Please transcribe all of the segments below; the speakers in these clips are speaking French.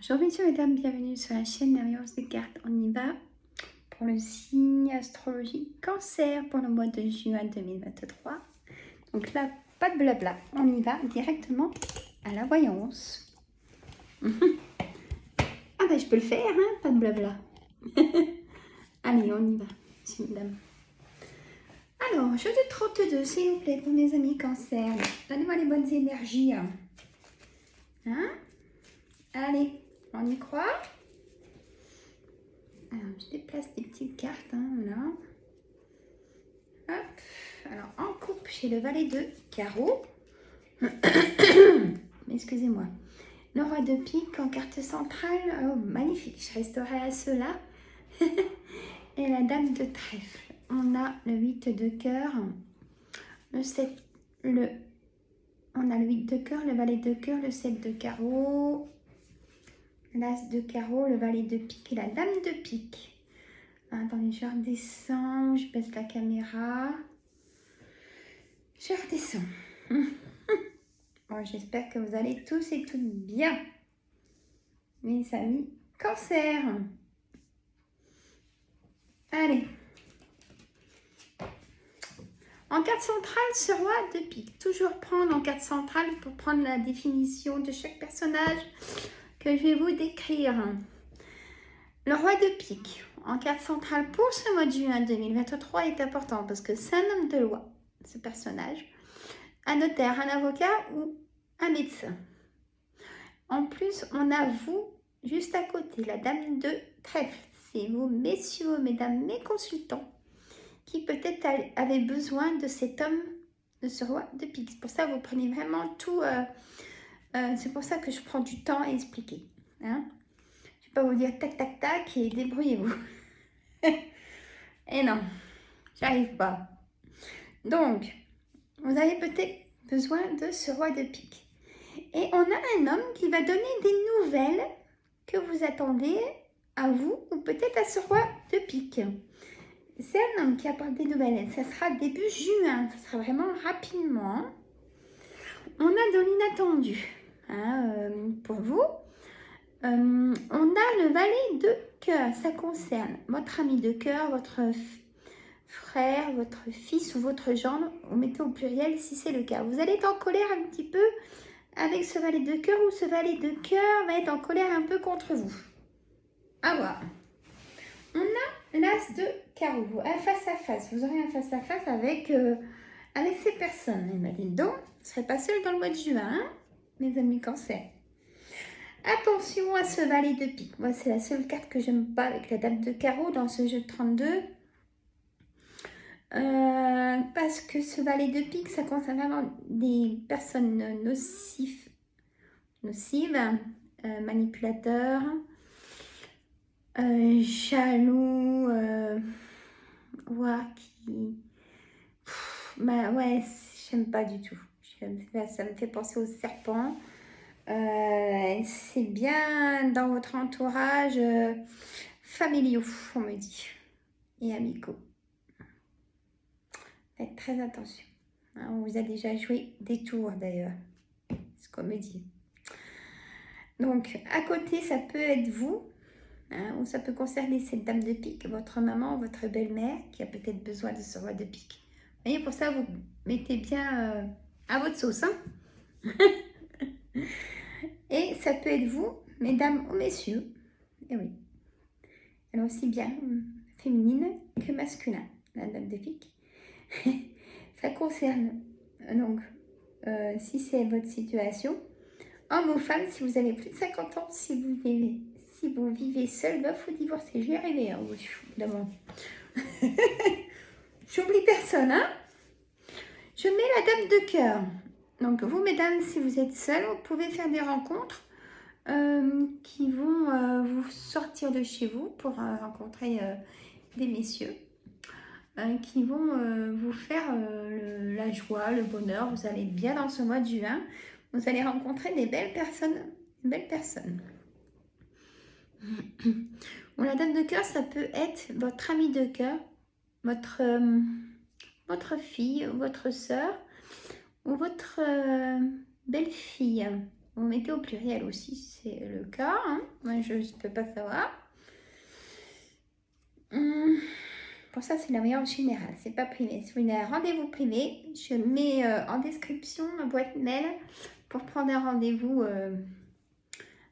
Bonjour messieurs, mesdames, bienvenue sur la chaîne Merveilleuse des cartes. On y va pour le signe astrologie Cancer pour le mois de juin 2023. Donc là, pas de blabla, on y va directement à la voyance. Ah ben je peux le faire, hein, pas de blabla. Allez, on y va, messieurs, mesdames. Alors, jeu de 32, s'il vous plaît, pour mes amis Cancer. Donnez-moi les bonnes énergies. Hein? Allez, on y croit? Alors, je déplace des petites cartes, hein, voilà. Hop. Alors, en coupe, j'ai le valet de carreau. Excusez-moi. Le roi de pique en carte centrale. Oh, magnifique. Je resterai à cela. Et la dame de trèfle. On a le 8 de cœur. On a le 8 de cœur, le valet de cœur, le 7 de carreau. L'as de carreau, le valet de pique et la dame de pique. Attendez, je redescends, je baisse la caméra. Je redescends. Bon, j'espère que vous allez tous et toutes bien. Mes amis Cancer. Allez. En carte centrale, ce roi de pique. Toujours prendre en carte centrale pour prendre la définition de chaque personnage que je vais vous décrire. Le roi de pique en carte centrale pour ce mois de juin 2023 est important parce que c'est un homme de loi, ce personnage. Un notaire, un avocat ou un médecin. En plus, on a vous juste à côté, la dame de trèfle. C'est vous, messieurs, mesdames, mes consultants, qui peut-être avaient besoin de cet homme, de ce roi de pique. C'est pour ça que vous prenez vraiment tout. C'est pour ça que je prends du temps à expliquer. Hein? Je ne vais pas vous dire tac, tac, tac et débrouillez-vous. Et non, j'arrive pas. Donc, vous avez peut-être besoin de ce roi de pique. Et on a un homme qui va donner des nouvelles que vous attendez à vous ou peut-être à ce roi de pique. C'est un homme qui apporte des nouvelles. Ça sera début juin. Ça sera vraiment rapidement. On a de l'inattendu pour vous. On a le valet de cœur. Ça concerne votre ami de cœur, votre frère, votre fils ou votre gendre. Vous mettez au pluriel si c'est le cas. Vous allez être en colère un petit peu avec ce valet de cœur ou ce valet de cœur va être en colère un peu contre vous. À voir. On a l'as de carreau, un face à face. Vous aurez un face à face avec ces personnes. Il m'a dit donc, vous ne serez pas seul dans le mois de juin, hein, mes amis Cancer. Attention à ce valet de pique. Moi, c'est la seule carte que j'aime pas avec la dame de carreau dans ce jeu de 32. Parce que ce valet de pique, ça concerne vraiment des personnes nocives, manipulateurs, jaloux, qui... ouais, j'aime pas du tout. Ça me fait penser aux serpents. C'est bien dans votre entourage familiaux, on me dit, et amicaux. Faites très attention. Hein, on vous a déjà joué des tours d'ailleurs, c'est ce qu'on me dit. Donc, à côté, ça peut être vous, hein, ou ça peut concerner cette dame de pique, votre maman, votre belle-mère, qui a peut-être besoin de ce roi de pique. Vous voyez, pour ça, vous mettez bien à votre sauce. Hein. Et ça peut être vous, mesdames ou messieurs. Et oui. Elle est aussi bien féminine que masculin, la dame de pique. Ça concerne, donc, si c'est votre situation, homme ou femme, si vous avez plus de 50 ans, si vous vivez seul, il faut divorcer. J'y arrivé, hein, évidemment. J'oublie personne, hein. Je mets la dame de cœur. Donc, vous, mesdames, si vous êtes seul, vous pouvez faire des rencontres qui vont vous sortir de chez vous pour rencontrer des messieurs qui vont vous faire la joie, le bonheur. Vous allez bien dans ce mois de juin. Vous allez rencontrer des belles personnes. Bon, la dame de cœur, ça peut être votre ami de cœur, votre fille, votre sœur ou votre belle-fille. Vous mettez au pluriel aussi, c'est le cas. Hein. Moi, je ne peux pas savoir. Pour ça, c'est la voyance générale, c'est pas privé. Si vous voulez un rendez-vous privé, je mets en description ma boîte mail pour prendre un rendez-vous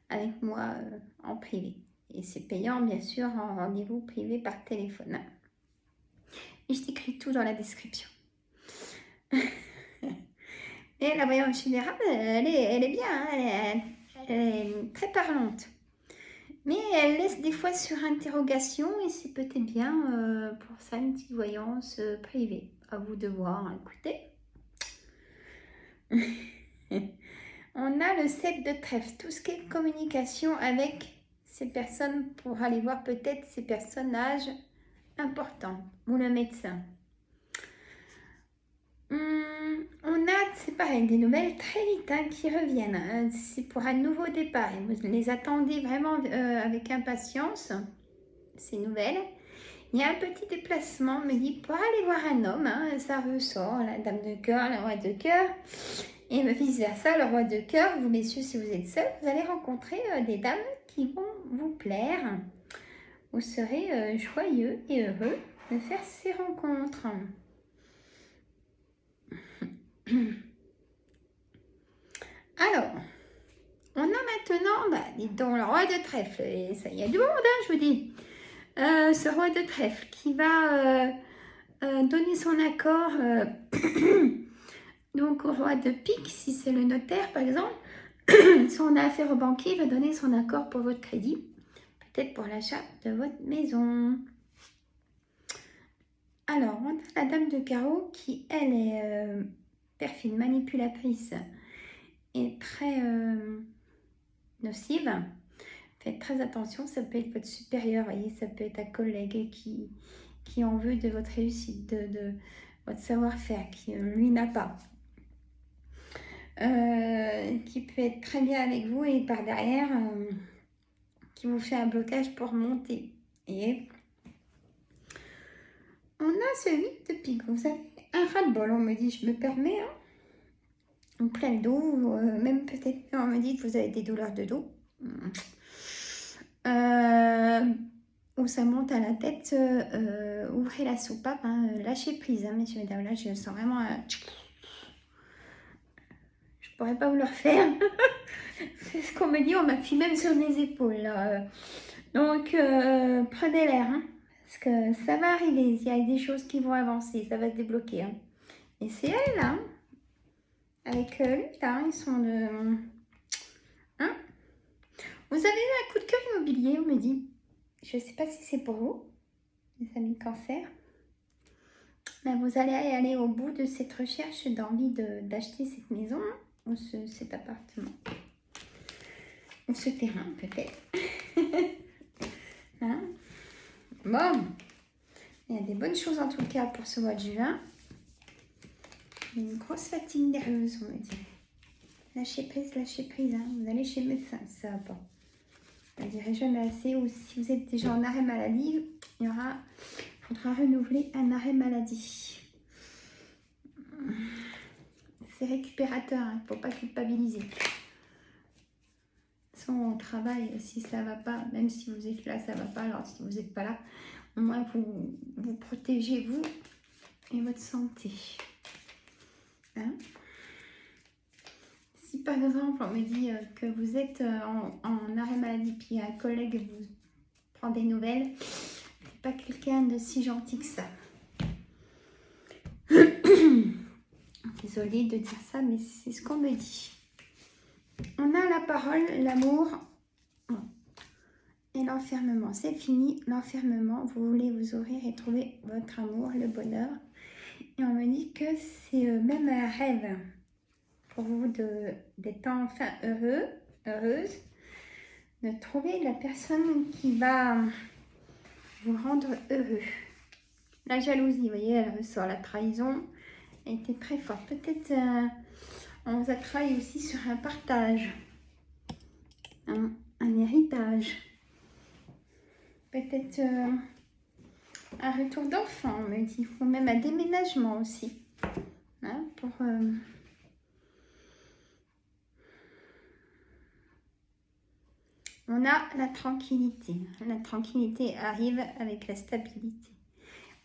avec moi en privé. Et c'est payant, bien sûr, en rendez-vous privé par téléphone. Et je t'écris tout dans la description. Et la voyance générale, elle est bien, hein, elle est très parlante. Mais elle laisse des fois sur interrogation et c'est peut-être bien pour ça une petite voyance privée. À vous de voir, écoutez. On a le 7 de trèfle, tout ce qui est communication avec ces personnes pour aller voir peut-être ces personnages importants ou le médecin. On a, c'est pareil, des nouvelles très vite hein, qui reviennent. Hein. C'est pour un nouveau départ. Et vous les attendez vraiment avec impatience, ces nouvelles. Il y a un petit déplacement, me dit, pour aller voir un homme. Hein, ça ressort, la dame de cœur, le roi de cœur. Et vice versa, le roi de cœur. Vous, messieurs, si vous êtes seuls, vous allez rencontrer des dames qui vont vous plaire. Vous serez joyeux et heureux de faire ces rencontres. Alors, on a maintenant, dis donc, le roi de trèfle. Et ça, il y a du monde, hein, je vous dis. Ce roi de trèfle qui va donner son accord donc au roi de pique, si c'est le notaire, par exemple. Si on a affaire au banquier, il va donner son accord pour votre crédit. Peut-être pour l'achat de votre maison. Alors, on a la dame de carreau qui, elle, est perfide, manipulatrice et très nocive. Faites très attention, ça peut être votre supérieur, voyez, ça peut être un collègue qui en veut de votre réussite, de votre savoir-faire, qui lui n'a pas. Qui peut être très bien avec vous et par derrière, qui vous fait un blocage pour monter. Et on a ce 8 de pique. Vous avez un ras-le-bol, on me dit, je me permets, hein, plein de dos, même peut-être, on me dit que vous avez des douleurs de dos. Où ça monte à la tête, ouvrez la soupape, hein, lâchez prise, hein, messieurs et mesdames. Là, je sens vraiment je pourrais pas vous le refaire. C'est ce qu'on me dit, on m'a fait même sur les épaules. Là. Donc, prenez l'air, hein, parce que ça va arriver. Il y a des choses qui vont avancer, ça va se débloquer. Hein. Et c'est elle, là, hein, avec lui, là, ils sont de... Hein. Vous avez eu un coup de cœur immobilier, on me dit. Je ne sais pas si c'est pour vous, les amis cancer. Mais vous allez aller au bout de cette recherche d'envie d'acheter cette maison ou cet appartement. Ou ce terrain, peut-être. Hein? Bon. Il y a des bonnes choses en tout cas pour ce mois de juin. Une grosse fatigue nerveuse, on me dit. Lâchez prise, hein. Vous allez chez le médecin, ça va pas. Je ne dirai jamais assez. Ou si vous êtes déjà en arrêt maladie, il faudra renouveler un arrêt maladie. C'est récupérateur, il ne faut pas culpabiliser. On travaille, si ça va pas, même si vous êtes là, ça va pas. Alors si vous n'êtes pas là, au moins vous protégez vous et votre santé. Hein? Si par exemple on me dit que vous êtes en arrêt maladie, puis un collègue vous prend des nouvelles, c'est pas quelqu'un de si gentil que ça. Désolée de dire ça, mais c'est ce qu'on me dit. On a la parole, l'amour et l'enfermement. C'est fini, l'enfermement. Vous voulez vous ouvrir et trouver votre amour, le bonheur. Et on me dit que c'est même un rêve pour vous d'être enfin heureuse, de trouver la personne qui va vous rendre heureux. La jalousie, vous voyez, elle ressort. La trahison était très forte. Peut-être... on vous a travaillé aussi sur un partage, un héritage, peut-être un retour d'enfant, on me dit, ou même un déménagement aussi, hein, pour On a la tranquillité. La tranquillité arrive avec la stabilité.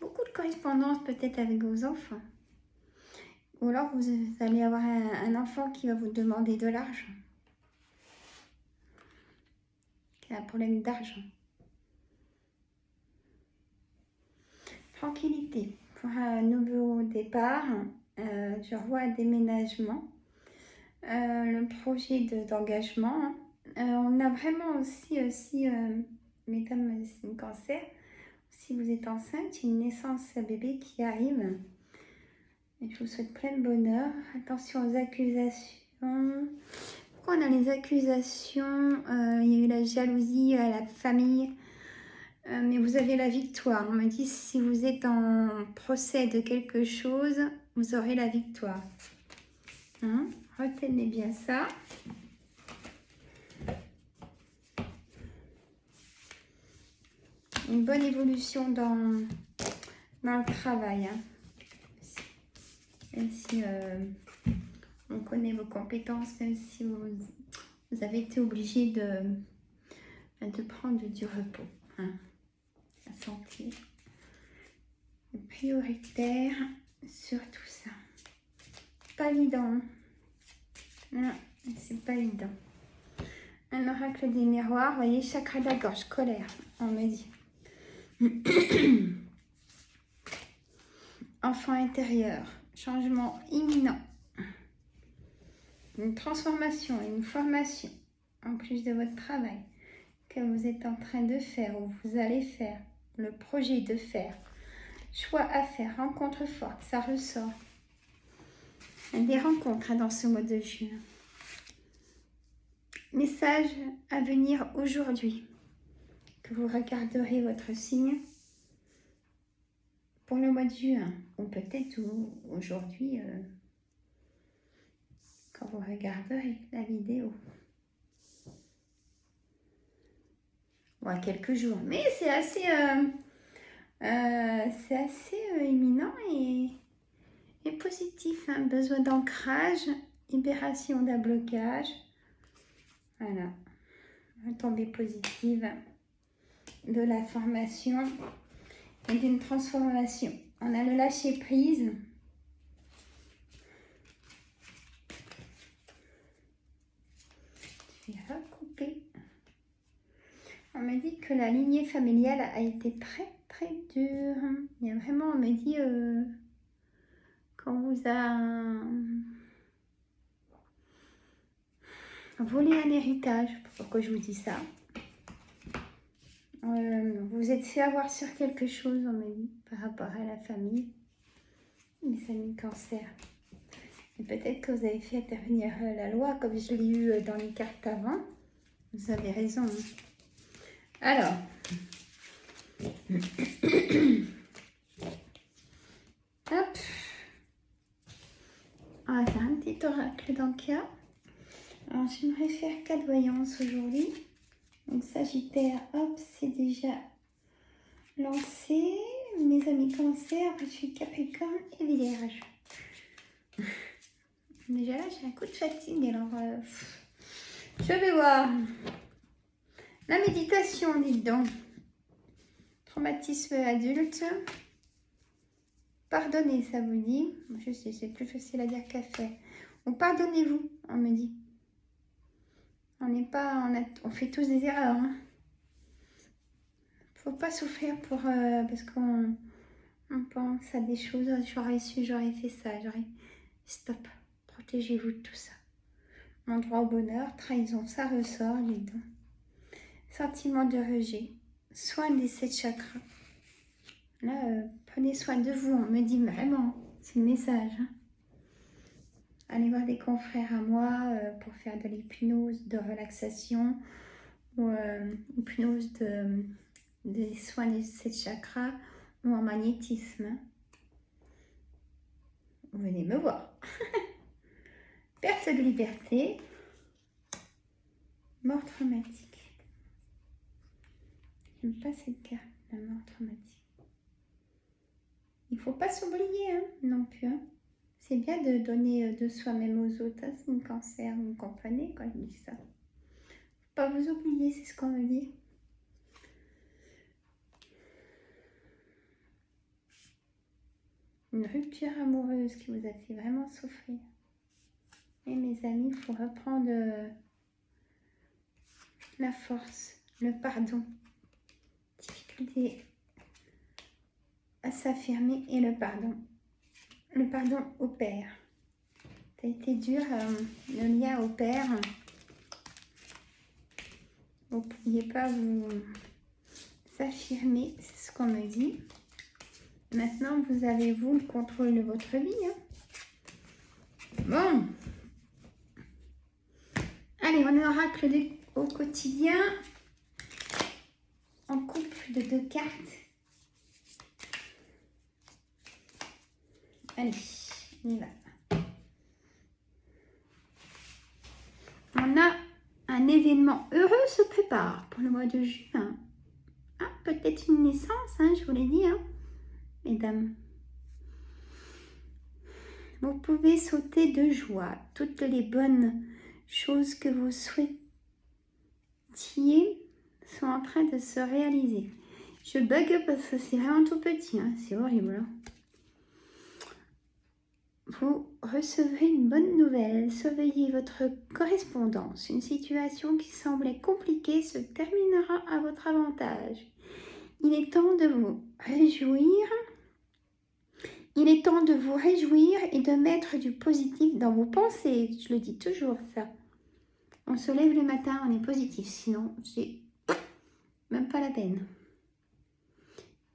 Beaucoup de correspondance peut-être avec vos enfants. Ou alors vous allez avoir un enfant qui va vous demander de l'argent. Qui a un problème d'argent. Tranquillité. Pour un nouveau départ, je vois un déménagement. Le projet d'engagement. On a vraiment aussi mesdames, c'est une cancer. Si vous êtes enceinte, une naissance bébé qui arrive. Et je vous souhaite plein de bonheur. Attention aux accusations. Pourquoi on a les accusations? Il y a eu la jalousie, la famille. Mais vous avez la victoire. On me dit si vous êtes en procès de quelque chose, vous aurez la victoire. Hein? Retenez bien ça. Une bonne évolution dans le travail. Hein. Même si on connaît vos compétences, même si vous avez été obligé de prendre du repos. Hein. La santé est prioritaire sur tout ça. Pas évident. Non, c'est pas évident. Un oracle des miroirs, vous voyez, chakra de la gorge, colère, on me dit. Enfant intérieur, changement imminent. Une transformation, une formation, en plus de votre travail, que vous êtes en train de faire ou vous allez faire, le projet de faire, choix à faire, rencontre forte, ça ressort. Des rencontres dans ce mois de juin. Message à venir aujourd'hui, que vous regarderez votre signe pour le mois de juin, ou peut-être aujourd'hui, quand vous regarderez la vidéo. Ou à quelques jours. Mais c'est assez imminent et positif. Hein. Besoin d'ancrage, libération d'un blocage. Voilà. Retombée positive de la formation et d'une transformation. On a le lâcher prise. Je vais recouper. On me dit que la lignée familiale a été très très dure. Il y a vraiment, on me dit, qu'on vous a volé un héritage. Pourquoi je vous dis ça? Vous êtes fait avoir sur quelque chose, on me dit, par rapport à la famille. Les amis cancer. Et peut-être que vous avez fait intervenir la loi, comme je l'ai eu dans les cartes avant. Vous avez raison. Hein. Alors. Hop. On va faire un petit oracle d'Anka. Alors, j'aimerais faire 4 voyances aujourd'hui. Donc, Sagittaire, hop, c'est déjà lancé. Mes amis cancer, je suis Capricorne et Vierge. Déjà là, j'ai un coup de fatigue, alors je vais voir. La méditation, dites donc. Traumatisme adulte. Pardonnez, ça vous dit. Je sais, c'est plus facile à dire qu'à faire. Donc, pardonnez-vous, on me dit. On fait tous des erreurs. Hein. Faut pas souffrir parce qu'on pense à des choses. J'aurais su, j'aurais fait ça. Stop. Protégez-vous de tout ça. Mon droit au bonheur, trahison, ça ressort, dis donc. Sentiment de rejet. Soin des 7 chakras. Là, prenez soin de vous. On me dit vraiment. C'est le message. Hein. Allez voir des confrères à moi pour faire de l'hypnose, de relaxation ou hypnose des soins des 7 chakras ou en magnétisme. Venez me voir. Perte de liberté. Mort traumatique. J'aime pas cette carte, la mort traumatique. Il ne faut pas s'oublier hein, non plus. Hein. C'est bien de donner de soi-même aux autres. Hein. C'est une cancer, vous me comprenez quand je dis ça. Faut pas pas vous oublier, c'est ce qu'on me dit. Une rupture amoureuse qui vous a fait vraiment souffrir. Et mes amis, il faut reprendre la force, le pardon. Difficulté à s'affirmer et le pardon. Le pardon au père. Ça a été dur, le lien au père. Vous ne pouviez pas vous affirmer, c'est ce qu'on me dit. Maintenant, vous avez, vous, le contrôle de votre vie. Hein. Bon. Allez, on est oracle au quotidien. En couple de 2 cartes. Allez, on y va. On a un événement heureux se prépare pour le mois de juin. Ah, peut-être une naissance, hein, je vous l'ai dit, hein, mesdames. Vous pouvez sauter de joie. Toutes les bonnes choses que vous souhaitiez sont en train de se réaliser. Je bug parce que c'est vraiment tout petit, hein, c'est horrible. Hein. Vous recevrez une bonne nouvelle. Surveillez votre correspondance. Une situation qui semblait compliquée se terminera à votre avantage. Il est temps de vous réjouir. Il est temps de vous réjouir et de mettre du positif dans vos pensées. Je le dis toujours, ça. On se lève le matin, on est positif. Sinon, c'est même pas la peine.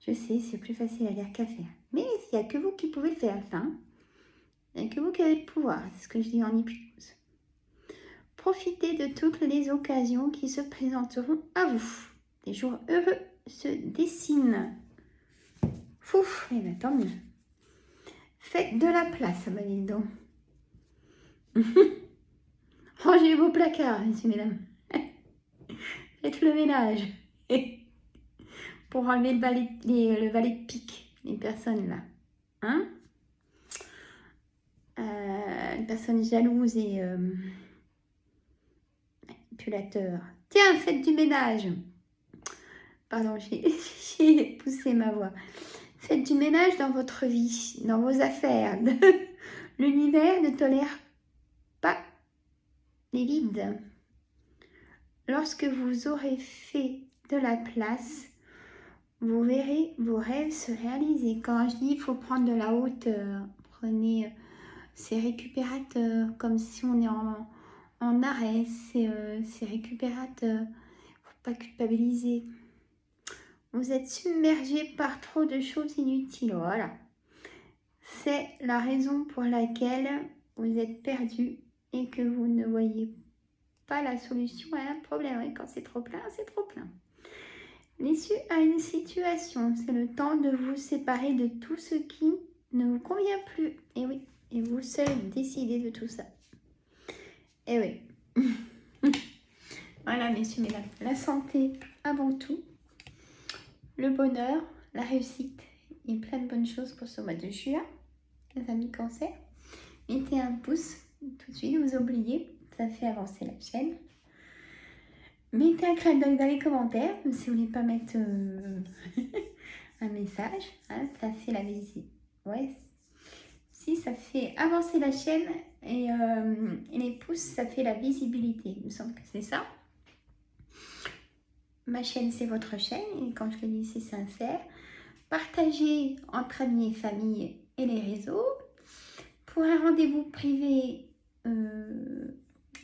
Je sais, c'est plus facile à dire qu'à faire. Mais il n'y a que vous qui pouvez le faire, ça. Hein. Il n'y a que vous qui avez le pouvoir. C'est ce que je dis en hypnose. Profitez de toutes les occasions qui se présenteront à vous. Des jours heureux se dessinent. Fouf, et bien tant mieux. Faites de la place, bah dis donc. Rangez vos placards, messieurs, mesdames. Faites le ménage. Pour enlever le valet de pique, les personnes là. Hein? Une personne jalouse et manipulateur. Tiens, faites du ménage. Pardon, j'ai poussé ma voix. Faites du ménage dans votre vie, dans vos affaires. L'univers ne tolère pas les vides. Lorsque vous aurez fait de la place, vous verrez vos rêves se réaliser. Quand je dis il faut prendre de la hauteur, prenez ces récupérateurs, comme si on est en arrêt, c'est récupérateur. Il ne faut pas culpabiliser. Vous êtes submergé par trop de choses inutiles. Voilà. C'est la raison pour laquelle vous êtes perdu et que vous ne voyez pas la solution à un problème. Et quand c'est trop plein, c'est trop plein. L'issue à une situation, c'est le temps de vous séparer de tout ce qui ne vous convient plus. Et oui, et vous seul décidez de tout ça. Et oui. Voilà, messieurs, mesdames. La santé avant tout. Le bonheur, la réussite et plein de bonnes choses pour ce mois de juin. Les amis Cancer, mettez un pouce tout de suite, vous oubliez, ça fait avancer la chaîne. Mettez un clin d'œil dans les commentaires, si vous voulez pas mettre un message, hein, ça fait la visite. Ouais, si ça fait avancer la chaîne et les pouces, ça fait la visibilité. Il me semble que c'est ça. Ma chaîne, c'est votre chaîne et quand je le dis, c'est sincère. Partagez entre amis et famille et les réseaux. Pour un rendez-vous privé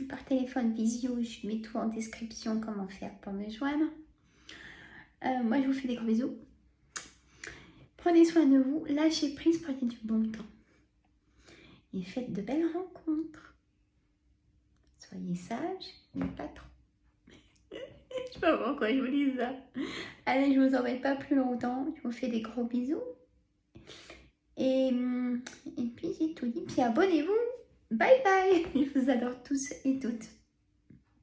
par téléphone, visio, je mets tout en description, comment faire pour me joindre. Moi, je vous fais des gros bisous. Prenez soin de vous, lâchez prise, prenez du bon temps. Et faites de belles rencontres. Soyez sages, mais pas trop. Je sais pas pourquoi je vous dis ça. Allez, je vous embête pas plus longtemps. Je vous fais des gros bisous. Et puis j'ai tout dit. Puis abonnez-vous. Bye bye. Je vous adore tous et toutes.